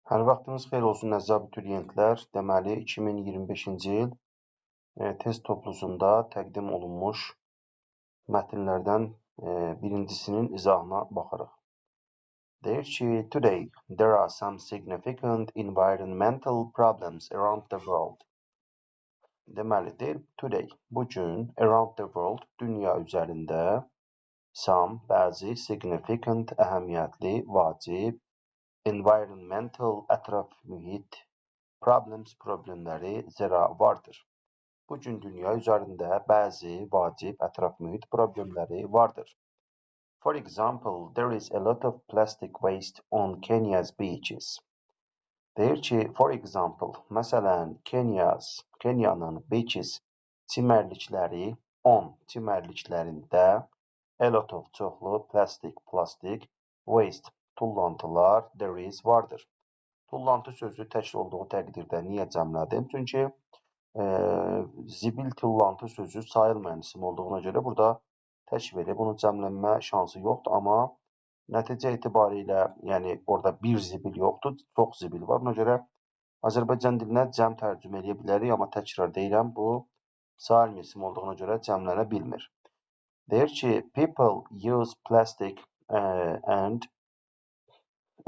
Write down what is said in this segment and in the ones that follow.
Hər vaxtınız xeyir olsun əziz abituriyentlər. Deməli 2025-ci il test toplusunda təqdim olunmuş mətnlərdən birincisinin izahına baxarıq. Deyir ki, today there are some significant environmental problems around the world. Deməli deyir today, bugün around the world, dünya üzərində some, bəzi significant, əhəmiyyətli, vacib, environmental, ətraf mühit, problemləri vardır. Bugün dünya üzərində bəzi vacib ətraf mühit problemləri vardır. For example, there is a lot of plastic waste on Kenya's beaches. Deyir ki, for example, məsələn, Kenyanın beaches çimərliklərində a lot of çoxlu plastik waste tullantılar there is vardır. Tullantı sözü təkil olduğu təqdirdə niyə cəmlədim? Çünki zibil tullantı sözü sayılmayan isim olduğuna görə burada tək verib, bunun cəmlənmə şansı yoxdur, amma nəticə etibarilə, yəni orada bir zibil yoxdur, çox zibil var. Buna görə Azərbaycan dilinə cəm tərcümə edə bilərik, amma təkrar deyirəm, bu sayılmayan isim olduğuna görə cəmlənə bilmir. Deyir ki, people use plastic and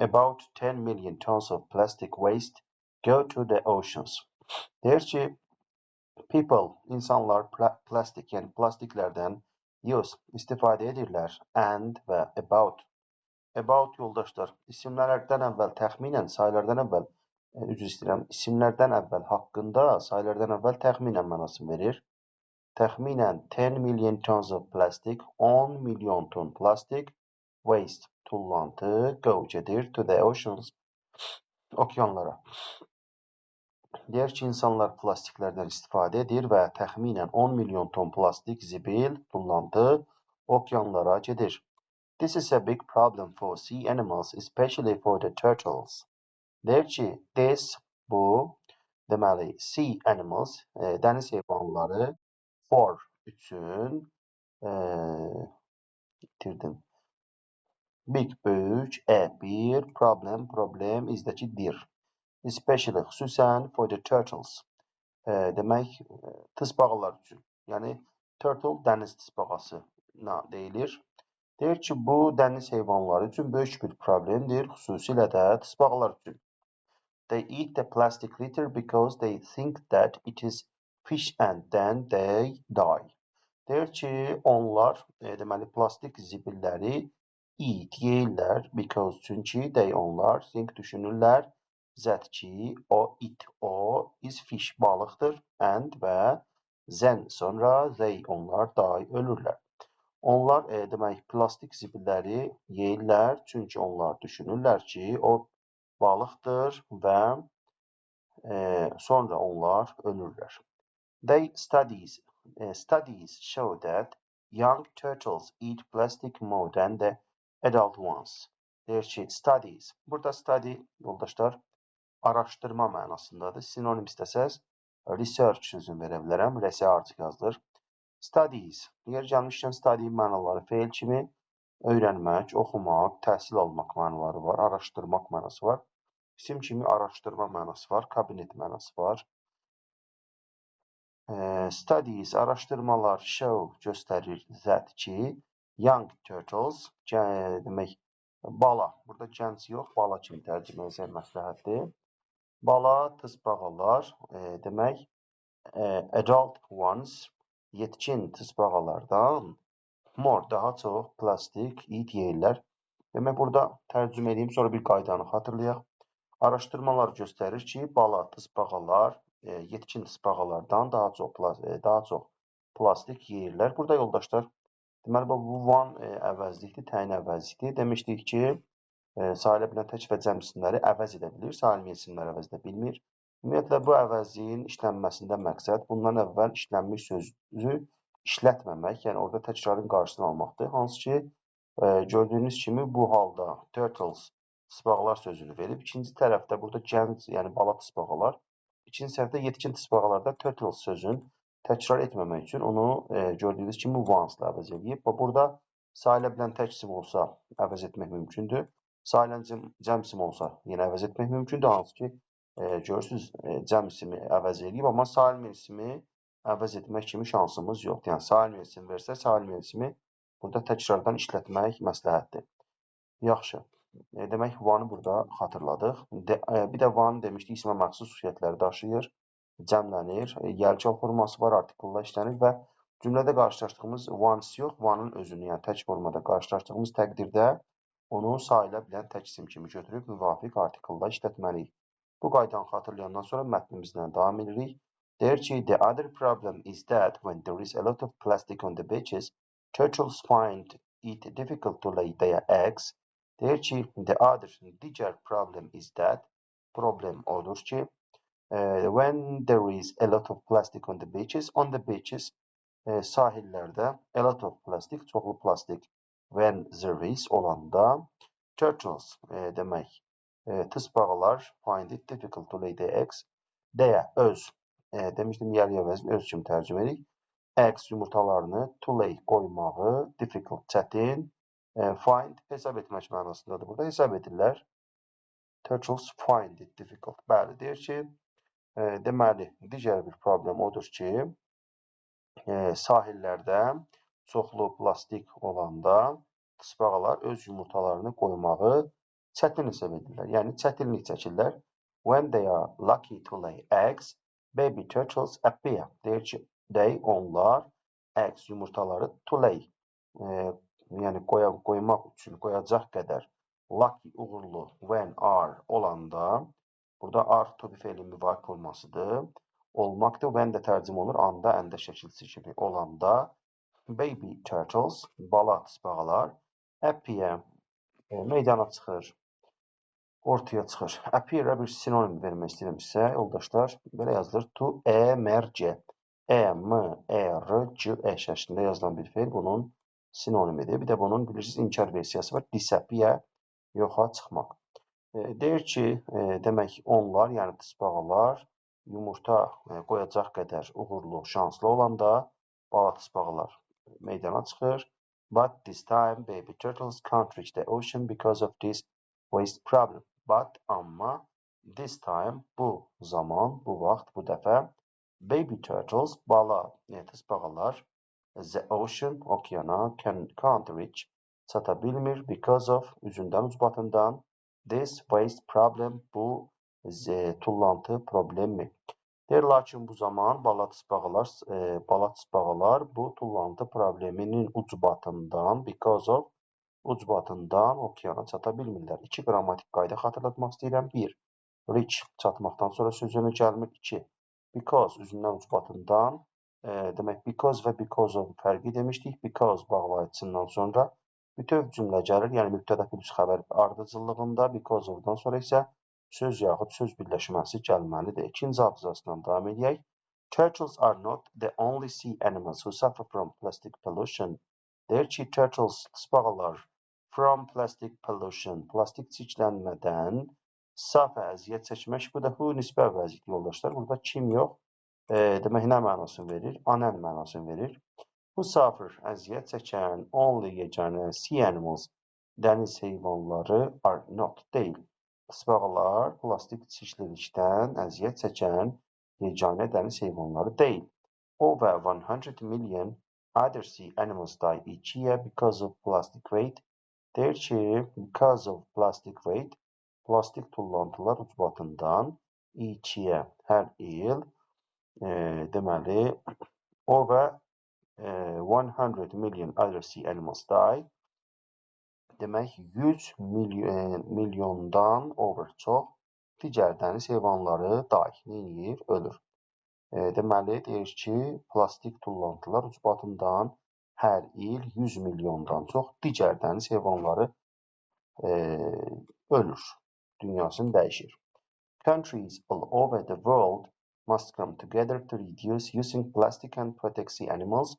about 10 million tons of plastic waste go to the oceans. Deyir ki, people, insanlar plastik, yəni plastiklərdən istifadə edirlər and və about yoldaşlar, isimlərdən əvvəl təxminən, sayılardan əvvəl, isimlərdən əvvəl haqqında, sayılardan əvvəl təxminən mənasını verir. Təxminən 10 million tons of plastic, 10 milyon ton plastik, waste, tullantı, go gedir to the oceans, okyanlara. Deyir ki, insanlar plastiklərdən istifadə edir və təxminən 10 milyon ton plastik, zibil, tullantı okyanlara gedir. This is a big problem for sea animals, especially for the turtles. Deyir ki, this, bu, deməli, sea animals, dəniz heyvanları, for, üçün, big, böyük, bir, problem, izdəki dir. Especially, xüsusən, for the turtles, demək, tısbağalar üçün. Yəni, turtle dəniz tısbağasına deyilir. Deyir ki, bu dəniz heyvanları üçün böyük bir problemdir, xüsusilə də tısbağalar üçün. They eat the plastic litter because they think that it is fish and then they die. Deyir ki, onlar, deməli, plastik zibilləri yeyirlər because, çünki onlar, think, düşünürlər, that ki, o is fish, balıqdır, and və then, sonra, onlar, die, ölürlər. Onlar, demək, plastik zibilləri yeyirlər, çünki onlar düşünürlər ki, o balıqdır və sonra onlar ölürlər. Studies show that young turtles eat plastic more than the adult ones. Deyir ki, studies. Burada study, yoldaşlar, araşdırma mənasındadır. Sinonim istəsəz, research sözünü verə bilərəm. Research yazılır. Studies. Digər gəlmişkən study mənaları feil kimi öyrənmək, oxumaq, təhsil almaq mənaları var. Araşdırmaq mənası var. İsim kimi araşdırma mənası var. Kabinet mənası var. Studies, araşdırmalar, show, göstərir, that ki, young turtles, demək, bala, burada gənc yox, bala kimi tərcümə etmək məsləhətdir. Bala, tısbağalar, demək, adult ones, yetkin tısbağalardan more, daha çox plastik yeyirlər. Demək, burada tərcümə edeyim, sonra bir qaydanı xatırlayaq. Araşdırmalar göstərir ki, bala, tısbağalar, yetkin tısbağalardan daha çox plastik yeyirlər. Burada yoldaşlar, deməli, bu one əvəzlikdir, təyin əvəzlikdir. Demişdik ki, sayıla bilən tək və cəm isimləri əvəz edə bilir, sayılmayan isimləri əvəz edə bilmir. Ümumiyyətlə, bu əvəzliyin işlənməsində məqsəd bundan əvvəl işlənmiş sözü işlətməmək, yəni orada təkrarın qarşısını almaqdır. Hansı ki, gördüyünüz kimi bu halda turtles, tısbağalar sözünü verib. İkinci tərəfdə burada gənc, yəni bala tısbağalar. İkinci tərəfdə yetkin tısbağalarda turtles sözün təkrar etməmək üçün onu gördüyünüz kimi ones ilə əvəz edib. Burada sayıla bilən tək isim olsa əvəz etmək mümkündür. Sayılan cəm ismi olsa yenə əvəz etmək mümkündür. Hansı ki, görürsünüz, cəm ismi əvəz edib, amma sayılmayan ismi əvəz etmək kimi şansımız yoxdur. Yəni, sayılmayan isim versə, sayılmayan ismi burada təkrardan işlətmək məsləhətdir. Yaxşı. Demək, one-ı burada xatırladıq. Bir də one demişdik, ismə məxsus xüsusiyyətləri daşıyır, cəmlənir, yelçal forması var, artikulla işlənir və cümlədə qarşılaşdığımız ones yox, one-ın özünü, yəni tək formada qarşılaşdığımız təqdirdə onu sayıla bilən tək isim kimi götürüb müvafiq artikulla işlətməliyik. Bu qaydanı xatırlayandan sonra mətnimizdən davam edirik. Deyir ki, the other problem is that when there is a lot of plastic on the beaches, turtles find it difficult to lay their eggs. Deyir ki, digər problem is that, problem odur ki, when there is a lot of plastic on the beaches, sahillərdə a lot of plastic, çoxlu plastik, when there is olanda, turtles demək, tısbağalar find it difficult to lay their eggs, deyə öz, demişdim, yarıya vəzn öz kimi tərcümə edirik, eggs yumurtalarını, to lay qoymağı, difficult, çətin, find hesab etmək mənasındadır. Burada hesab edirlər. Turtles find it difficult. Bəli, deyir ki, deməli, digər bir problem odur ki, sahillərdə çoxlu plastik olanda tısbağalar öz yumurtalarını qoymağı çətin hesab edirlər. Yəni, çətinlik çəkirlər. When they are lucky to lay eggs, baby turtles appear. Deyir ki, onlar eggs yumurtaları to lay, yəni qoymaq üçün qoyacaq qədər lucky, uğurlu, when are olanda, burada are to be fe'lin müvafiq formasıdır. Olmaqdır, when də tərcümə olur, anda, əndə şəkilsi kimi olanda, baby turtles, bala tısbağalar, appear, meydana çıxır, ortaya çıxır. Appear-ə bir sinonim vermək istəyirəm sizə, yoldaşlar, belə yazılır, to emerge, E-M-E-R-C-E şəklində yazılan bir fe'l bunun sinonimidir. Bir də bunun, bilirsiniz, inkar versiyası var, disappear, yoxa çıxmaq. Deyir ki, demək, onlar, yəni tısbağalar, yumurta qoyacaq qədər uğurlu, şanslı olanda bala tısbağalar meydana çıxır. But this time, baby turtles can't reach the ocean because of this waste problem. But, amma, this time, bu zaman, bu vaxt, bu dəfə, baby turtles, bala tısbağalar, the ocean, okeana, can't reach, çata bilmir, because of, üzündən, ucbatından, this waste problem, bu tullantı problemi. Deyir, lakin bu zaman bala tısbağalar bu tullantı probleminin ucbatından, because of, ucbatından okeana çata bilmirlər. 2 qrammatik qayda xatırlatmaq istəyirəm. 1. Reach, çatmaqdan sonra sözünü gəlmir. 2. Because, üzündən ucbatından, demək, because və because of fərqi demişdik. Because bağlayıcısından sonra bütöv cümlə gəlir, yəni mübtəda plus xəbər ardıcıllığında, because of-dan sonra isə söz yaxud söz birləşməsi gəlməlidir. İkinci abzasdan davam edək. Turtles are not the only sea animals who suffer from plastic pollution. Deyir ki, turtles, tısbağalar, from plastic pollution, plastik çirklənmədən suffer, əziyyət çəkmək, bu da who nisbə vəzikli yoldaşlar. Burada kim yox, demək, nə mənasını verir? Anən mənasını verir. Who suffer, əziyyət çəkən, only yeganə, sea animals, dəniz heyvanları are not, deyil. Tısbağalar plastik çirklilikdən əziyyət çəkən yeganə dəniz heyvanları deyil. Over 100 million other sea animals die each year because of plastic waste. Deyir ki, because of plastic waste, plastik tullantılar ucbatından each year, hər il, deməli, over 100 million other sea animals die. Demək, 100 milyondan over çox digər dəniz heyvanları neyir, ölür. Deməli, deyir ki, plastik tullantılar ucbatından hər il 100 milyondan çox digər dəniz heyvanları ölür. Dünyasını dəyişir. Countries all over the world must come together to reduce using plastic and protect sea animals.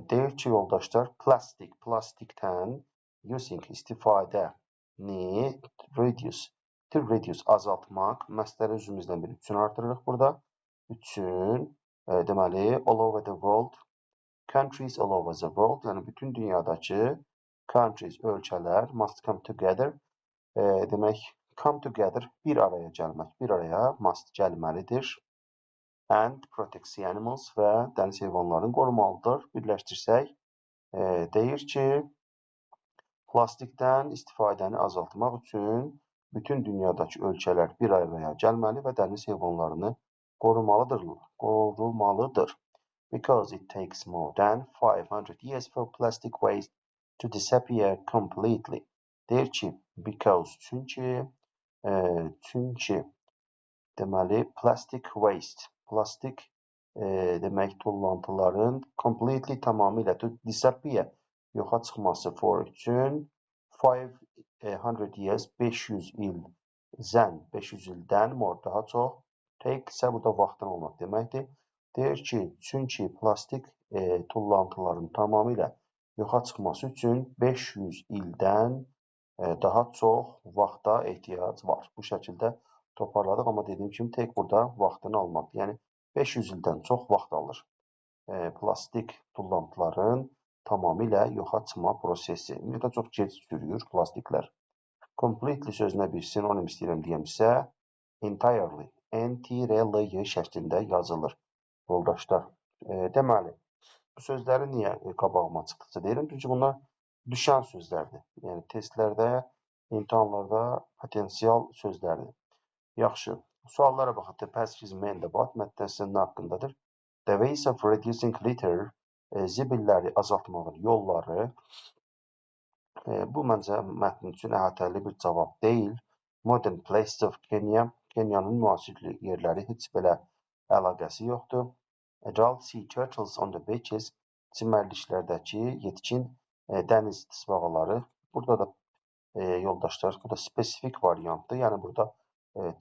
Deyir ki, yoldaşlar, plastikdən using, istifadəni, reduce, azaltmaq, məsələ üzümüzdən bir üçün artırırıq burada. Üçün, deməli, all over the world, countries all over the world, yəni bütün dünyadakı countries, ölkələr must come together, demək, come together, bir araya gəlmək, bir araya must gəlməlidir. And protect sea animals və dəniz heyvanlarını qorumalıdır. Birləşdirsək, deyir ki, plastikdən istifadəni azaltmaq üçün bütün dünyadakı ölkələr bir araya gəlməli və dəniz heyvanlarını qorumalıdır. Because it takes more than 500 years for plastic waste to disappear completely. Deyir ki, because, çünki deməli, plastic waste, plastik demək tullantıların completely, tamamilə, to disappear, yoxa çıxması for üçün 500 years, 500 ildən more, daha çox, take isə burada vaxtdan olmaq deməkdir. Deyir ki, çünki plastik tullantıların tamamilə yoxa çıxması üçün 500 ildən daha çox vaxta ehtiyac var. Bu şəkildə toparladıq, amma dediyim kimi tek burada vaxtını almaqdır. Yəni 500 ildən çox vaxt alır plastik tullantıların tamamilə yoxa çıxma prosesi. Ümumiyyətlə çox gec sürüyor plastiklər. Completely sözünə bir sinonim istəyirəm deyəmsə, entirely, N-T-R-L-Y şəklində yazılır. Yoldaşlar, deməli, bu sözləri niyə qabağıma çıxdıqca deyirəm? Çünki bunlar düşən sözlərdir. Yəni, testlərdə, imtahanlarda potensial sözlərdir. Yaxşı, suallara baxaq. The passage is meant about mətn nə haqqındadır? The ways of reducing litter, zibilləri azaltmağın yolları. Bu, məncə, mətn üçün əhatəli bir cavab deyil. Modern places of Kenya, Kenyanın müasir yerləri heç belə əlaqəsi yoxdur. Adult sea turtles on the beaches, çimərliklərdəki yetkin dəniz tısbağaları. Burada da yoldaşlar, bu da spesifik variantdır. Yəni, burada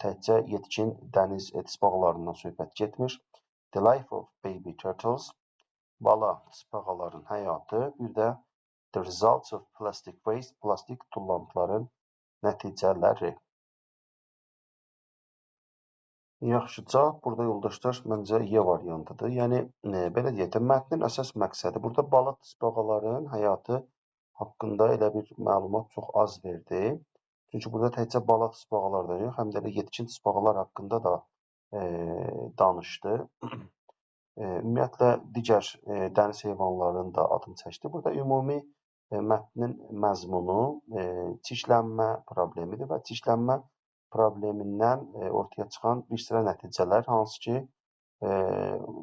təkcə yetkin dəniz tısbağalarından söhbət getmir. The life of baby turtles, bala tısbağaların həyatı. Bir də the results of plastic waste, plastik tullantıların nəticələri. Yaxşı, cavab burada yoldaşlar məncə Y variantıdır. Yəni, belə deyək də, mətnin əsas məqsədi burada bala tısbağaların həyatı haqqında elə bir məlumat çox az verdi. Çünki burada təkcə bala tısbağalardan yox, həm də yetkin tısbağalar haqqında da danışdı. Ümumiyyətlə, digər dəniz heyvanlarının da adını çəkdi. Burada ümumi mətnin məzmunu çirklənmə problemidir və çirklənmə problemindən ortaya çıxan bir sıra nəticələr, hansı ki,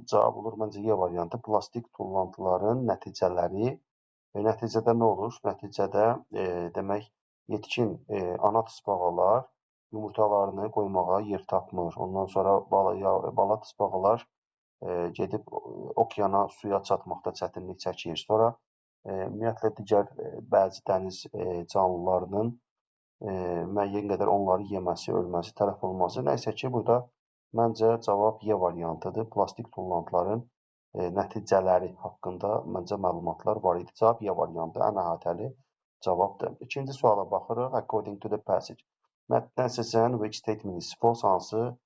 cavab olur, məncə, Y variantı, plastik tullantıların nəticələri. Nəticədə nə olur? Nəticədə, demək, yetkin ana tısbağalar yumurtalarını qoymağa yer tapmır. Ondan sonra bala tısbağalar gedib okeana, suya çatmaqda çətinlik çəkir. Sonra, ümumiyyətlə, digər bəzi dəniz canlılarının müəyyən qədər onları yeməsi, ölməsi, tələf olması. Nəysə ki, burada məncə cavab Y variantıdır. Plastik tullantıların nəticələri haqqında məncə məlumatlar var idi. Cavab Y variantı ən əhatəli cavabdır. İkinci suala baxırıq. According to the passage. Mətndən seçilən which statement is false, hansı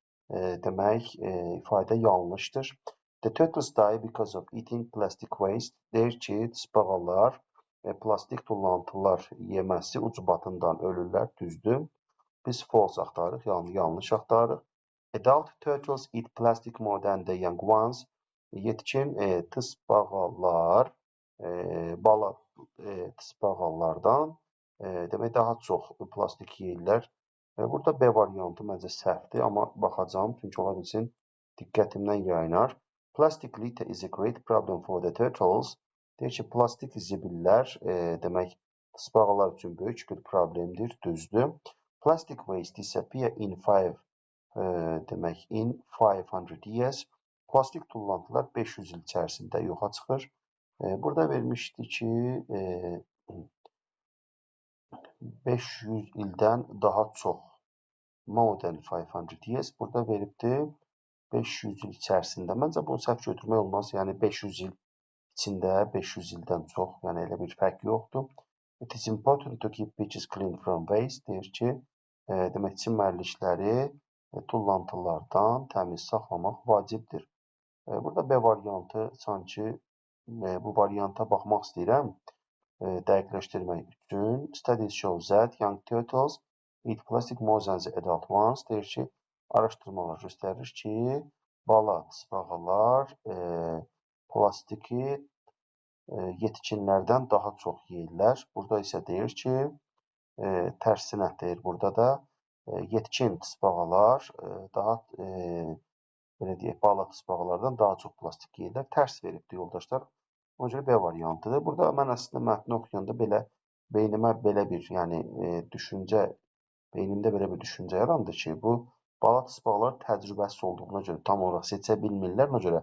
demək ifadə yanlışdır. The turtles die because of eating plastic waste. Deyir ki, tısbağalar plastik tullantılar yeməsi ucbatından ölürlər, düzdür. Biz false axtarırıq, yəni yanlış axtarırıq. Adult turtles eat plastic more than the young ones. Yetkin tısbağalar bala tısbağalardan demək daha çox plastik yeyirlər. Burada B variantı məncə səhvdir, amma baxacağım, çünki ola bilsin diqqətimdən yayınar. Plastic litter is a great problem for the turtles. Deyir ki, plastik zibillər demək tısbağalar üçün böyük bir problemdir, düzdür. Plastic waste disappear in 500 years. Plastik tullantılar 500 il içərisində yoxa çıxır. Burada vermişdi ki, 500 ildən daha çox, more than 500 years. Burada veribdi 500 il içərisində. Məncə bunu səhv götürmək olmaz. Yəni 500 il içində 500 ildən çox, yəni elə bir fərq yoxdur. It is important to keep beaches clean from waste. Deyir ki, demək çimərlikləri tullantılardan təmiz saxlamaq vacibdir. Burada B variantı sanki bu varianta baxmaq istəyirəm dəqiqləşdirmək üçün. Studies show that young turtles eat plastic more than the adult ones. Deyir ki, araşdırmalar göstərir ki, bala tısbağalar plastiki yetkinlərdən daha çox yeyirlər. Burada isə deyir ki, tərsinə deyir burada da yetkin tısbağalar daha belə deyək, bala tısbağalardan daha çox plastik yeyirlər. Tərs veribdir yoldaşlar. Ona görə B variantıdır. Burada mən əslində mətni oxuyanda belə beynimə belə bir, yəni beynimdə belə bir düşüncə yarandı ki, bu bala tısbağalar təcrübəsiz olduğuna görə tam olaraq seçə bilmirlər, ona görə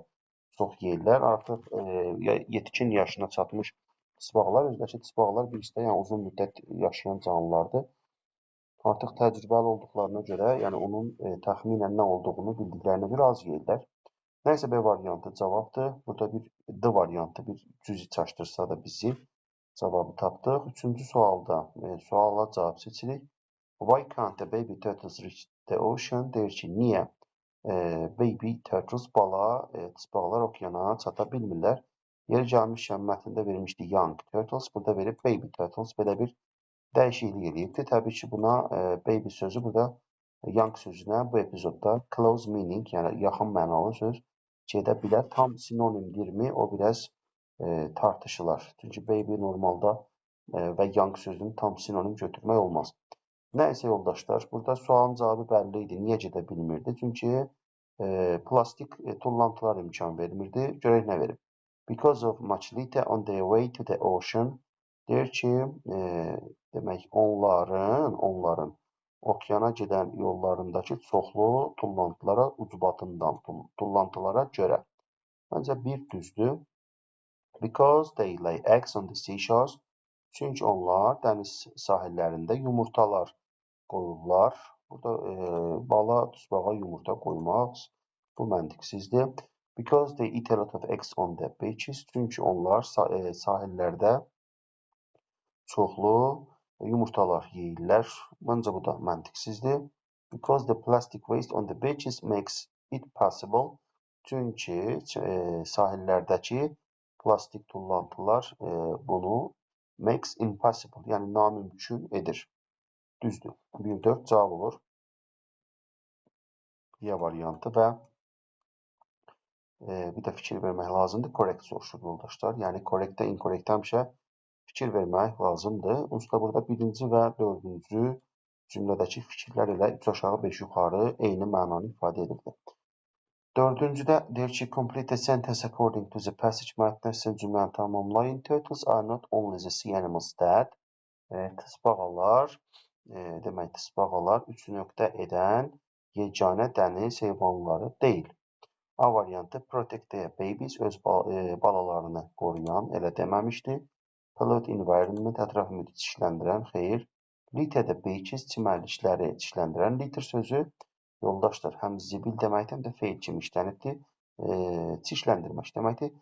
çox yeyirlər. Artıq yetkin yaşına çatmış tısbağalar, özləşə tısbağalar birisi yəni uzun müddət yaşayan canlılardır. Artıq təcrübəli olduqlarına görə, yəni onun təxminən nə olduğunu bildiklərinə görə az yeyirlər. Nəysə B variantı cavabdır. Burada bir D variantı bir cüzi çaşdırsa da bizi cavabı tapdıq. Üçüncü sualda suala cavab seçirik. Why can't the baby turtles reach the ocean? Deyir ki, niyə baby turtles bala tısbağalar okeana çata bilmirlər? Yeri gəlmişkən mətndə vermişdi young turtles, burada verib baby turtles, belə bir dəyişiklik edibdir. Təbii ki, buna baby sözü burada young sözünə bu epizodda close meaning, yəni yaxın mənalı söz gedə bilər. Tam sinonimdirmi? O biraz tartışılar. Çünki baby normalda və young sözünü tam sinonim götürmək olmaz. Nəysə yoldaşlar, burada sualın cavabı bəlli idi. Niyə gedə bilmirdi? Çünki plastik tullantılar imkan vermirdi. Görək nə verib. Because of much litter on their way to the ocean. Deyir ki, demək onların okeana gedən yollarındakı çoxlu tullantılara ucbatından, tullantılara görə. Məncə bir düzdür. Because they lay eggs on the seashores. Çünki onlar dəniz sahillərində yumurtalar qoyurlar. Burada bala tısbağa yumurta qoymaq bu məntiqsizdir. Because they eat a lot of eggs on the beaches. Çünki onlar sahillərdə çoxlu yumurtalar yeyirlər. Məncə bu da məntiqsizdir. Because the plastic waste on the beaches makes it possible. Çünki sahillərdəki plastik tullantılar bunu makes impossible, yəni namümkün edir. Düzdür. 1-4 cavab olur. Y variantı və bir də fikir vermək lazımdır. Correct soruşur yoldaşlar. Yəni correctə, incorrectə həmişə fikir vermək lazımdır. Onsuz da burada 1-ci və 4-cü cümlədəki fikirlər ilə 3 aşağı 5 yuxarı eyni mənanı ifadə edirdi. 4-cüdə deyir ki, complete the sentence according to the passage. Mətnə sizin cümləni tamamlayın. Turtles are not only the sea animals that. Tısbağalar, demək tısbağalar 3 nöqtə edən yeganə dəniz heyvanları deyil. A variantı protect their babies, öz balalarını qoruyan, elə deməmişdi. Pollute environment, ətraf mühiti çirkləndirən, xeyr. Litter the beaches, çimərlikləri çirkləndirən. Litter sözü yoldaşlar həm zibil deməkdir, həm də feil kimi işlənibdir. Çirkləndirmək deməkdir.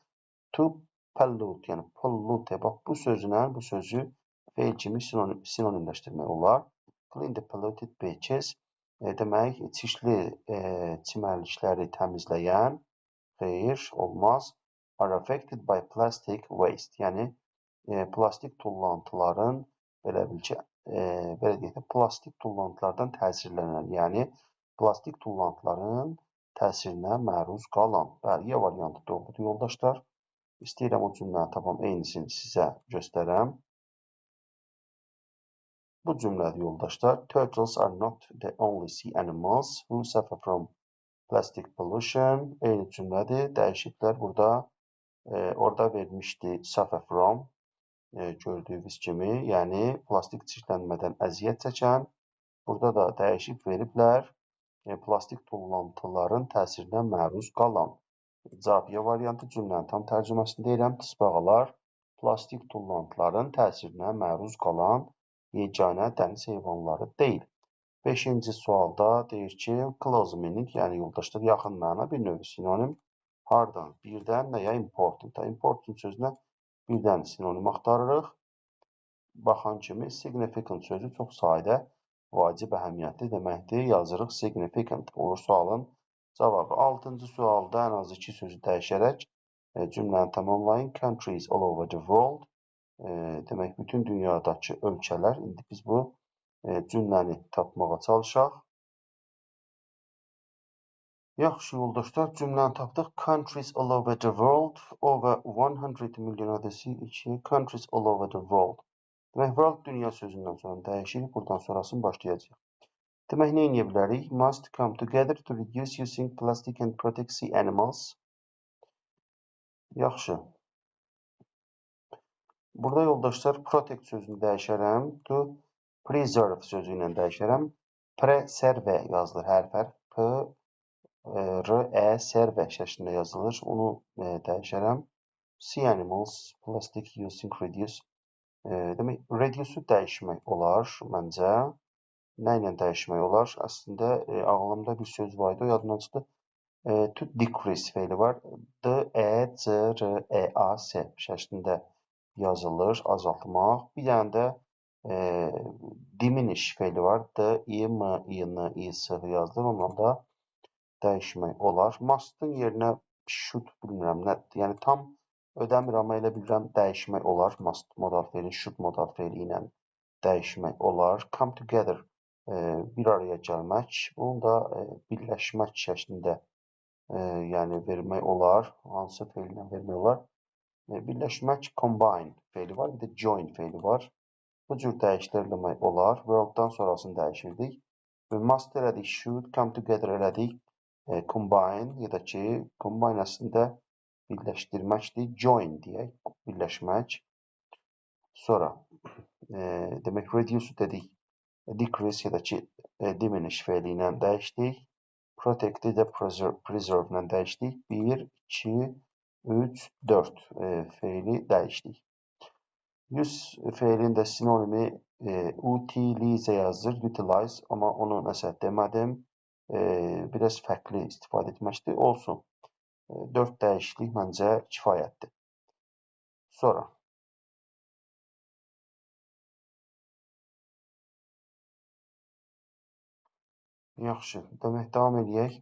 To pollute, yəni pollute, bax bu sözünə, bu sözü feil kimi sinonimləşdirmək olar. Clean the polluted beaches, demək çirkli çimərlikləri təmizləyən, xeyr, olmaz. Are affected by plastic waste, yəni plastik tullantıların, belə bil ki, belə deyək də, plastik tullantılardan təsirlənən, yəni plastik tullantıların təsirinə məruz qalan. Bəli, Y variantı doğrudur yoldaşlar. İstəyirəm o cümləni tapam, eynisini sizə göstərəm. Bu cümlədir yoldaşlar. Turtles are not the only sea animals who suffer from plastic pollution. Eyni cümlədir. Dəyişiklər burada. Orada vermişdi suffer from. Gördüyünüz kimi, yəni plastik çirklənmədən əziyyət çəkən. Burada da dəyişik veriblər. Plastik tullantıların təsirinə məruz qalan. Cavab Y variantı, cümlənin tam tərcüməsini deyirəm. Tısbağalar plastik tullantıların təsirinə məruz qalan yeganə dəniz heyvanları deyil. 5-ci sualda deyir ki, close meaning, yəni yoldaşlar yaxın məna, bir növ sinonim. Hardan? Birdən və ya important. Important sözünə birdən sinonim axtarırıq. Baxan kimi significant sözü çox sadə, vacib əhəmiyyətli deməkdir. Yazırıq significant olur sualın cavabı. 6-cı sualda ən az 2 sözü dəyişərək cümləni tamamlayın. Countries all over the world. Demək, bütün dünyadakı ölkələr, indi biz bu cümləni tapmağa çalışaq. Yaxşı yoldaşlar, cümləni tapdıq. Countries all over the world, over 100 milyon adəsi 2 countries all over the world. Demək, world dünya sözündən sonra dəyişirik. Buradan sonrasını başlayacaq. Demək, nə edə bilərik? Must come together to reduce using plastic and protect sea animals. Yaxşı. Burada yoldaşlar protect sözünü dəyişərəm. To preserve sözü ilə dəyişərəm. Preserve yazılır hərf. P, R, E, serve şəklində yazılır. Onu dəyişərəm. Sea animals, plastic using reduce. Demək, reduce-u dəyişmək olar məncə. Nə ilə dəyişmək olar? Əslində, ağlımda bir söz var idi, o yadımdan çıxdı. To decrease feili var. D-E-C-R-E-A-S şəklində yazılır, azaltmaq. Bir dənə də diminish feili var. D-I-M-I-N-I-S yazılır. Ondan da dəyişmək olar. Must'ın yerinə should bilmirəm nədir. Yəni tam ödəmir, amma elə bilirəm dəyişmək olar. Must modal feili, should modal feili ilə dəyişmək olar. Come together bir araya gəlmək. Bunu da birləşmək şəklində yəni vermək olar. Hansı feillə vermək olar? Birləşmək combine feili var, bir də join feili var. Bu cür dəyişdirmək olar. World-dan sonrasını dəyişirdik. Must elədik, should, come together elədik. Combine ya da ki, combine əslində birləşdirməkdir. Join deyək, birləşmək. Sonra demək, reduce dedik. Decrease ya da ki, diminish feili ilə dəyişdik. Protect-i də preserve ilə dəyişdik. 1, 2, 3, 4 feili dəyişdik. Use feilin də sinonimi utilize yazılır, utilize, amma onu nəsə demədim. Biraz fərqli istifadə etməkdir. Olsun. 4 dəyişiklik məncə kifayətdir. Sonra. Yaxşı. Demək, davam edək.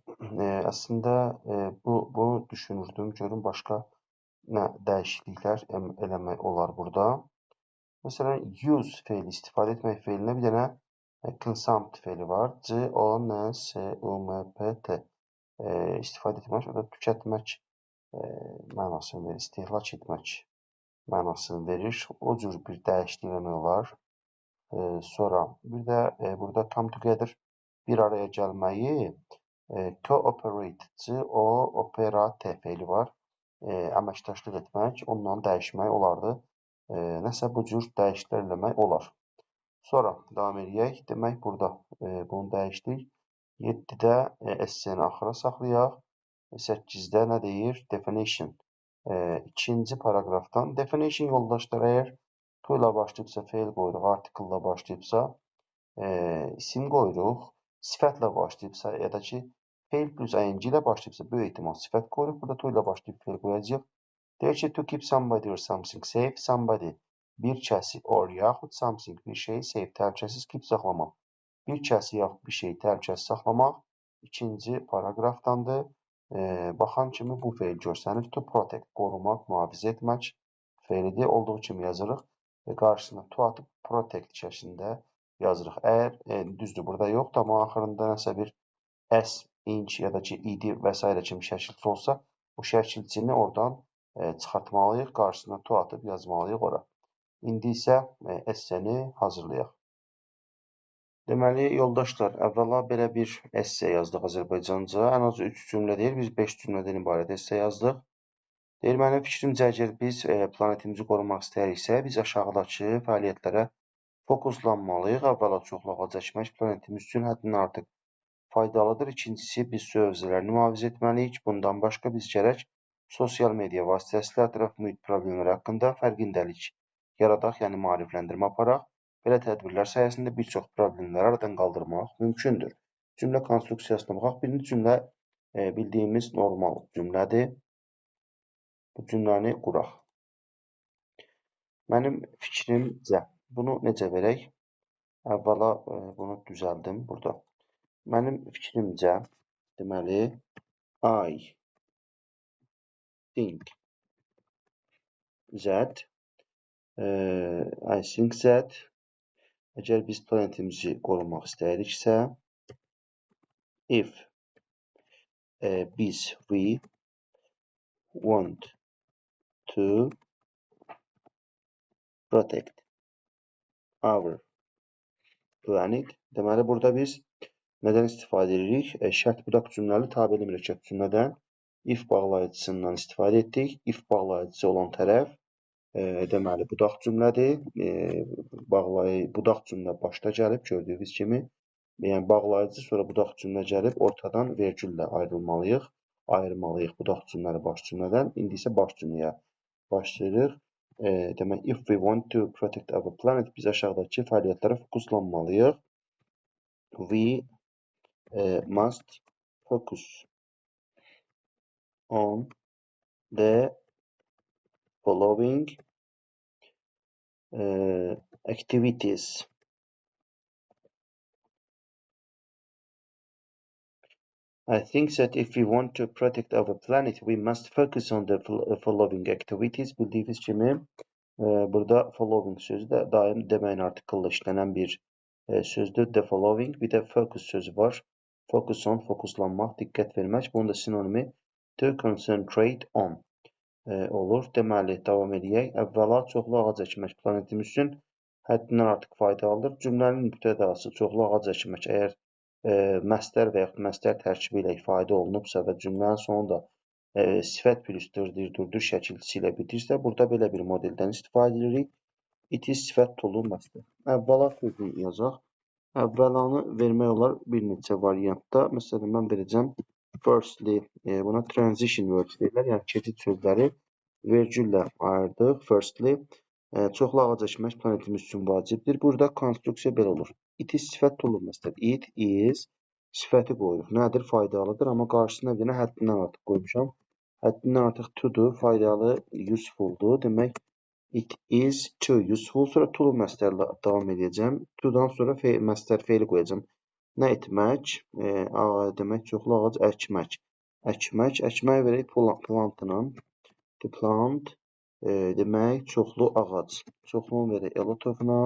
Əslində, bunu düşünürdüm. Görün, başqa nə dəyişikliklər eləmək olar burada. Məsələn, use feili istifadə etmək feilinə bir dənə consumpт feili var. C-O-N-S-U-M-P-T istifadə etmək, o da tükətmək mənasını verir, istehlak etmək mənasını verir. O cür bir dəyişiklik eləmək olar. Sonra bir də burada come together bir araya gəlməyi cooperate, C-O-operate feili var. Əməkdaşlıq etmək, ondan dəyişmək olardı. Nəsə bu cür dəyişikliklər eləmək olar. Sonra davam edək. Demək, burada bunu dəyişdik. 7-də S-ni axıra saxlayaq. 8-də nə deyir? Definition. İkinci paragrafdan. Definition yoldaşlar, əgər to ilə başlayıbsa feil qoyuruq, article ilə başlayıbsa isim qoyuruq, sifətlə başlayıbsa ya da ki, feil plus ing ilə başlayıbsa böyük ehtimal sifət qoyuruq. Burada to ilə başlayıb feil qoyacaq. Deyək ki, to keep somebody or something safe, somebody bir kəsi or yaxud something bir şeyi safe, təhlükəsiz keep saxlamaq. Bir kəsi yaxud bir şeyi təhlükəsiz saxlamaq ikinci paragrafdandır. Baxan kimi bu feil görsənir. To protect, qorumaq, mühafizə etmək feilidir. Olduğu kimi yazırıq və qarşısına to atıb protect şəklində yazırıq. Əgər düzdür, burada yoxdur, amma axırında nəsə bir s, inch ya da ki, id və s. kimi şəkilçi olsa, o şəkilçini oradan çıxartmalıyıq, qarşısına to atıb yazmalıyıq ora. İndi isə S-ni hazırlayaq. Deməli, yoldaşlar, əvvəla belə bir esse yazdıq Azərbaycanca. Ən az 3 cümlə deyil, biz 5 cümlədən ibarət esse yazdıq. Deyir, mənim fikrimcə, əgər biz planetimizi qorumaq istəyiriksə, biz aşağıdakı fəaliyyətlərə fokuslanmalıyıq. Əvvəla çoxluğa çəkmək planetimiz üçün həddindən artıq faydalıdır. İkincisi, biz su hövzələrini mühafizə etməliyik. Bundan başqa biz gərək sosial media vasitəsilə ətraf mühit problemləri haqqında fərqindəlik yaradaq, yəni maarifləndirmə aparaq. Belə tədbirlər sayəsində bir çox problemləri aradan qaldırmaq mümkündür. Cümlə konstruksiyasına baxaq. Birinci cümlə bildiyimiz normal cümlədir. Bu cümləni quraq. Mənim fikrimcə, bunu necə verək? Əvvəla bunu düzəldim burada. Mənim fikrimcə, deməli, I think that Əgər biz planetimizi qorumaq istəyiriksə, if we want to protect our planet, deməli burada biz nədən istifadə edirik? Şərt mütləq cümləli tabeli mürəkkəb cümlədən if bağlayıcısından istifadə etdik. If bağlayıcısı olan tərəf deməli budaq cümlədir. Budaq cümlə başda gəlib gördüyünüz kimi. Yəni bağlayıcı sonra budaq cümlə gəlib ortadan vergüllə ayırmalıyıq budaq cümləni baş cümlədən. İndi isə baş cümləyə başlayırıq. Demək, if we want to protect our planet, biz aşağıdakı fəaliyyətlərə fokuslanmalıyıq. We must focus on the following activities. I think that if we want to protect our planet, we must focus on the following activities. Bildiyiniz kimi, burada following sözü də daim deməyin artikılla işlənən bir sözdür. The following, bir də focus sözü var. Focus on, fokuslanmaq, diqqət vermək. Bunun da sinonimi to concentrate on olur. Deməli, davam edək. Əvvəla çoxlu ağac əkmək planetimiz üçün həddindən artıq faydalıdır. Cümlənin mübtədası çoxlu ağac əkmək əgər məstər və yaxud məstər tərkibi ilə ifadə olunubsa və cümlənin sonunda sifət plus dırdır şəkilçisi ilə bitirsə, burada belə bir modeldən istifadə edirik. It is sifət tolu məstər. Əvvəla sözünü yazaq. Əvvəlanı vermək olar bir neçə variantda. Məsələn, mən verəcəm firstly, buna transition words deyirlər, yəni keçid sözləri vergüllə ayırdıq. Firstly, çoxlu ağac əkmək planetimiz üçün vacibdir. Burada konstruksiya belə olur. It is sifət tolu məstər. It is sifəti qoyuruq. Nədir? Faydalıdır. Amma qarşısına bir dənə həddindən artıq qoymuşam. Həddindən artıq to'dur. Faydalı, usefuldur. Demək, it is too useful. Sonra tolu məstərlə davam edəcəm. To'dan sonra məstər feili qoyacam. Nə etmək? Demək, çoxlu ağac əkmək. Əkməyə verək plantla. To plant. Demək, çoxlu ağac. Çoxluğunu verək a lot of-la.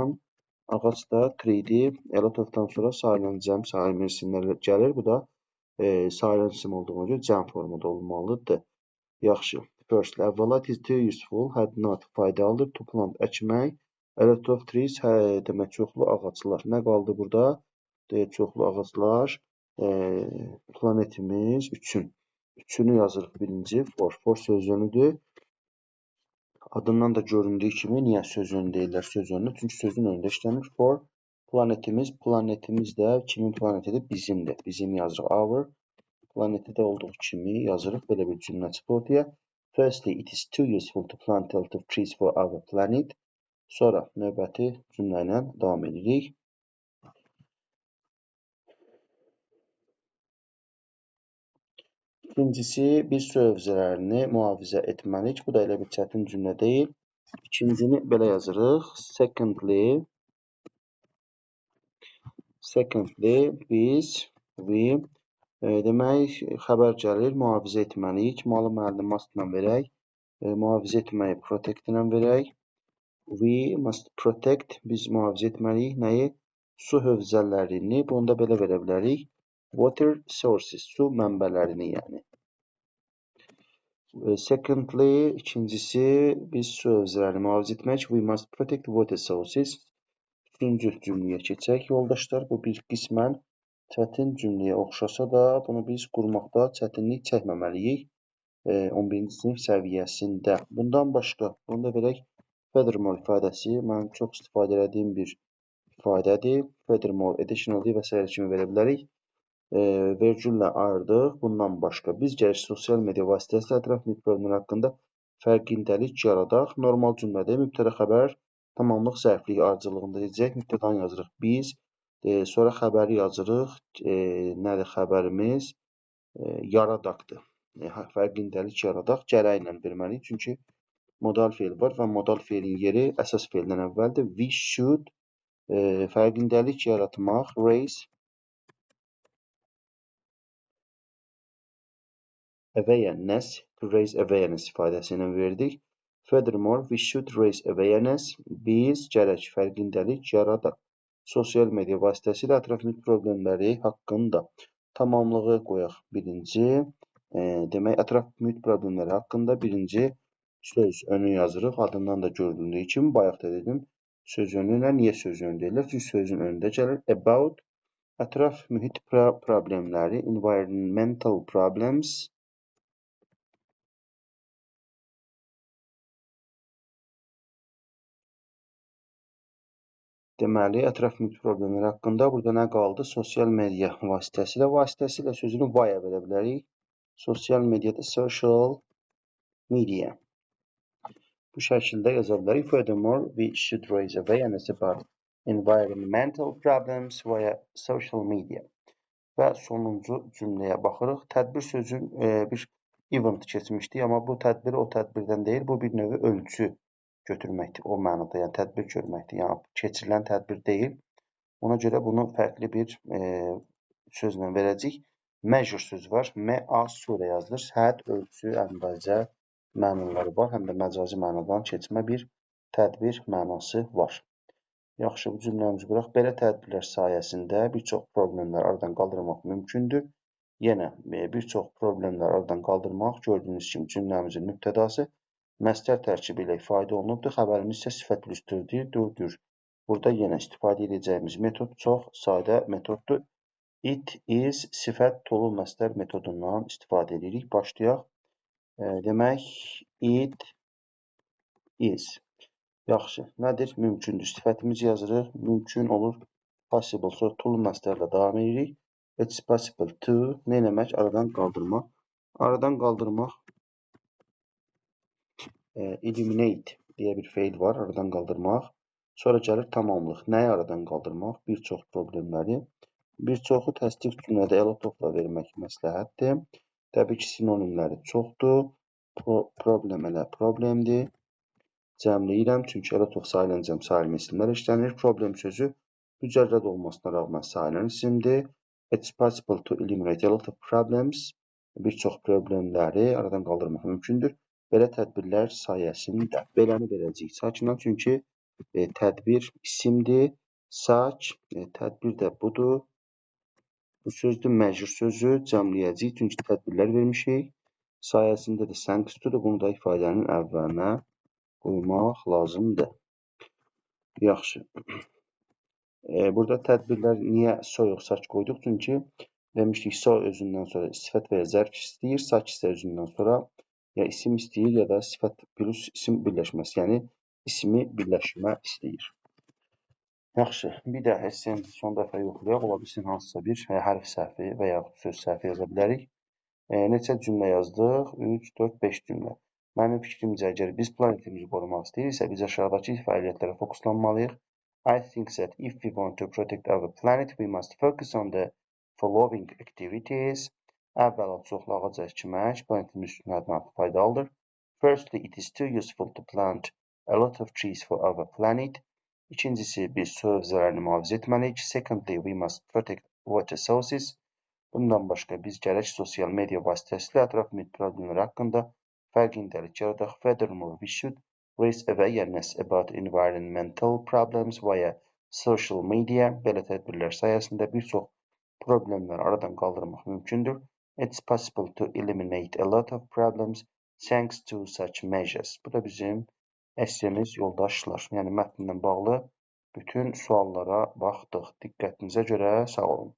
Ağac da 3-dir. A lot of-dan sonra sayılan cəm, sayılmayan isimlər gəlir. Bu da sayılan isim olduğuna görə cəm formada olmalıdır. Yaxşı. Firstly, əvvəla it is too useful. Həddindən artıq faydalıdır. To plant, əkmək. A lot of trees, demək, çoxlu ağaclar. Nə qaldı burada? Çoxlu ağaclar planetimiz üçün. Üçünü yazırıq birinci. For sözünüdür. Adından da göründüyü kimi, niyə söz önü deyirlər söz önünü? Çünki sözün önündə işlənir. For planetimiz, planetimiz də kimin planetidir? Bizimdir. Bizim yazırıq. Our planeti də olduğu kimi yazırıq. Belə bir cümlə çıxır ortaya. Firstly, it is too useful to plant a lot of trees for our planet. Sonra növbəti cümlə ilə davam edirik. İkincisi, biz su hövzələrini mühafizə etməliyik. Bu da elə bir çətin cümlə deyil. İkincini belə yazırıq. Secondly, we demək, xəbər gəlir, mühafizə etməliyik. Malı müəllim mustla verək. Mühafizə etməyi protect ilə verək. We must protect, biz mühafizə etməliyik. Nəyi? Su hövzələrini, bunu da belə verə bilərik. Water sources, su mənbələrini yəni. Secondly, ikincisi, biz su hövzələrini mühafizə etmək. We must protect water sources. Üçüncü cümləyə keçək, yoldaşlar. Bu bir qismən çətin cümləyə oxşasa da, bunu biz qurmaqda çətinlik çəkməməliyik. 11-ci sinif səviyyəsində. Bundan başqa, bunu da verək, furthermore ifadəsi mənim çox istifadə etdiyim bir ifadədir. Furthermore, additionally və s. kimi verə bilərik. Vergüllə ayırdıq. Bundan başqa, biz gərək sosial media vasitəsilə ətraf mühit problemləri haqqında fərqindəlik yaradaq. Normal cümlədə mübtədə xəbər tamamlıq zərfliyi ardıcıllığında deyəcək. Mübtədanı yazırıq biz. Sonra xəbəri yazırıq. Nədir xəbərimiz? Yaradaqdır. Fərqindəlik yaradaq. Gərəklə verməliyik. Çünki modal feil var və modal feilin yeri əsas feildən əvvəldir. We should fərqindəlik yaratmaq. Raise awareness. To raise awareness ifadəsi ilə verdik. Furthermore, we should raise awareness. Biz gərək fərqindəlik yaradaq. Sosial media vasitəsilə ətraf mühit problemləri haqqında. Tamamlığı qoyaq birinci. Demək, ətraf mühit problemləri haqqında birinci söz önü yazırıq. Adından da görüldüyü kimi, bayaq da dedim, söz önünə niyə söz önü deyirlər? Çünki sözün önündə gəlir. About, ətraf mühit problemləri, environmental problems. Deməli, ətraf mühit problemləri haqqında burada nə qaldı? Sosial media vasitəsilə. Vasitəsilə sözünü via verə bilərik. Sosial mediada social media. Bu şəkildə yaza bilərik. Furthermore, we should raise awareness about environmental problems via social media. Və sonuncu cümləyə baxırıq. Tədbir sözün bir event keçmişdi, amma bu tədbir o tədbirdən deyil, bu bir növ ölçü götürməkdir, o mənada, yəni tədbir görməkdir, yəni keçirilən tədbir deyil. Ona görə bunu fərqli bir sözlə verəcəyik. Measure sözü var, M-A-S-U-R yazılır. Hədd, ölçü, əndazə mənaları var, həm də məcazi mənadan keçmə bir tədbir mənası var. Yaxşı, bu cümləmizi quraq. Belə tədbirlər sayəsində bir çox problemləri aradan qaldırmaq mümkündür. Yenə bir çox problemləri aradan qaldırmaq, gördüyünüz kimi cümləmizin mübtədası məsdər tərkibi ilə ifadə olunubdur. Xəbərimiz isə sifət ilüstrdir, dürdür. Burada yenə istifadə edəcəyimiz metod çox sadə metoddur. It is sifət tolu məsdər metodundan istifadə edirik. Başlayaq. Demək, it is. Yaxşı, nədir? Mümkündür. Sifətimizi yazırıq. Mümkün olur. Possible, sonra tolu məsdərlə davam edirik. It's possible to. Nə eləmək? Aradan qaldırmaq. Aradan qaldırmaq. Eliminate deyə bir feil var, aradan qaldırmaq. Sonra gəlir tamamlıq. Nəyi aradan qaldırmaq? Bir çox problemləri. Bir çoxu təsdiq cümlədə elotofla vermək məsləhətdir. Təbii ki, sinonimləri çoxdur. Problem elə problemdir. Cəmləyirəm, çünki elotof sayılan cəm sayılan isimlər işlənir. Problem sözü mücərrəd olmasına rağmen sayılan isimdir. It's possible to eliminate a lot of problems. Bir çox problemləri aradan qaldırmaq mümkündür. Belə tədbirlər sayəsində beləni verəcəyik saçla, çünki tədbir isimdir, saç, tədbir də budur. Bu sözdür, measure sözü cəmləyəcəyik, çünki tədbirlər vermişik. Sayəsində də thanks to, bunu da ifadənin əvvəlinə qoymaq lazımdır. Yaxşı. Burada tədbirlər niyə so yox saç qoyduq? Çünki demişdik, so özündən sonra sifət və ya zərf istəyir, saç isə özündən sonra ya isim istəyir, ya da sifət plus isim birləşməsi, yəni ismi birləşmə istəyir. Yaxşı, bir də SN son dəfə yoxlayaq, ola bilsin hansısa bir hərf səhvi və ya söz səhvi yaza bilərik. Neçə cümlə yazdıq? 3, 4, 5 cümlə. Mənim fikrimcə, əgər biz planetimizi qorumaq istəyiriksə, biz aşağıdakı fəaliyyətlərə fokuslanmalıyıq. I think that if we want to protect our planet, we must focus on the following activities. Əvvəla çoxlu ağac əkmək planetimiz üçün həddən faydalıdır. Firstly, it is too useful to plant a lot of trees for our planet. İkincisi, biz su hövzələrini mühafizə etməliyik. Secondly, we must protect water sources. Bundan başqa biz gərək sosial media vasitəsilə ətraf mühit problemləri haqqında fərqindəlik yaradaq. Furthermore, we should raise awareness about environmental problems via social media. Belə tədbirlər sayəsində bir çox problemləri aradan qaldırmaq mümkündür. It's possible to eliminate a lot of problems thanks to such measures. Bu da bizim əsrimiz yoldaşlar. Yəni mətnlə bağlı bütün suallara baxdıq. Diqqətinizə görə sağ olun.